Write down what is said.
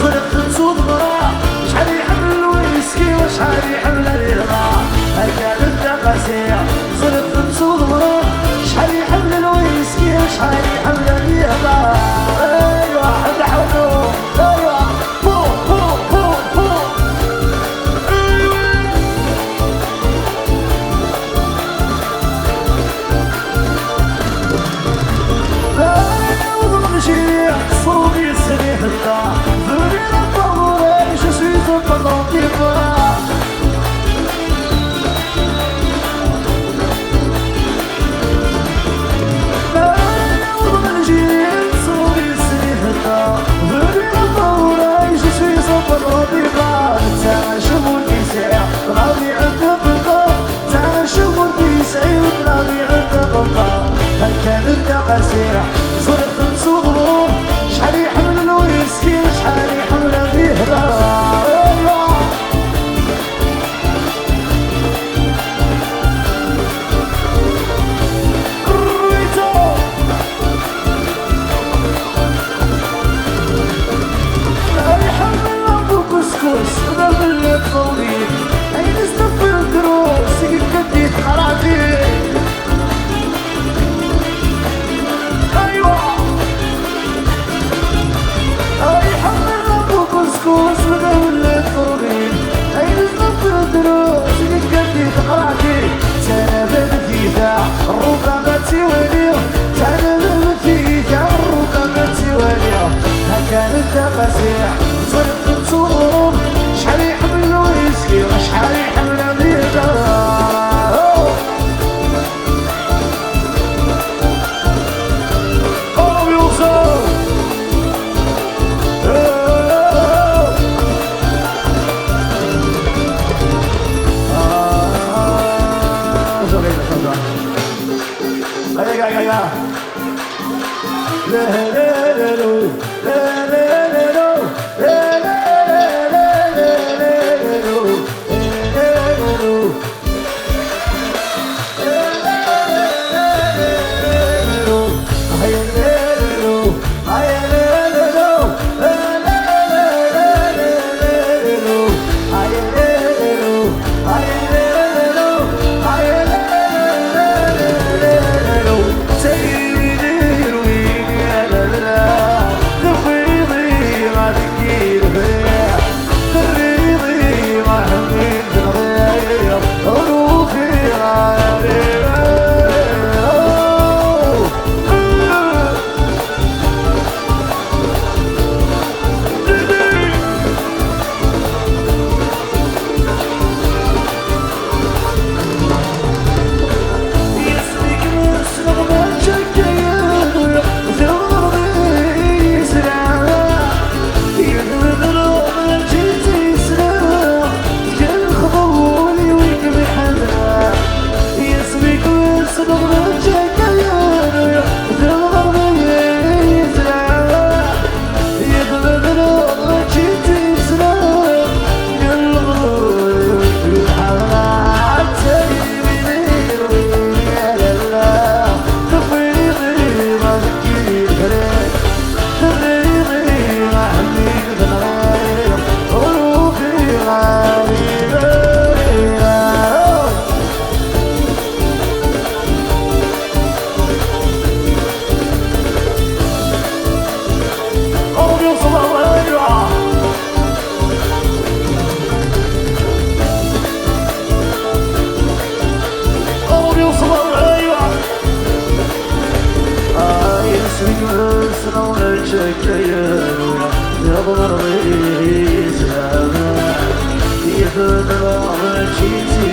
صرت صدمة شحال يحمل الويسكي وشحال يحمل الهضرة هكا نبدا قاسية صرت صدمة شحال يحمل الويسكي وشحال يحمل الهضرة ايوا حد حولو ايوا فوق فوق فوق فوق ايوا وضمشي صوبي سريح الدار pendant qu'il va je suis son pendant qu'il va تعال شوفوا النساء غادي عند البقاء تعال شوفوا النساء غادي عند البقاء هكا نبدا قاسية صرت نصغرو شحال يحمل الويسكي شحال يحمل الهضرة كانت قاسية صرت نصوم شحال يحمل الويسكي وشحال يحمل الهضرة لا لا لا لا لا لا لا مشيتي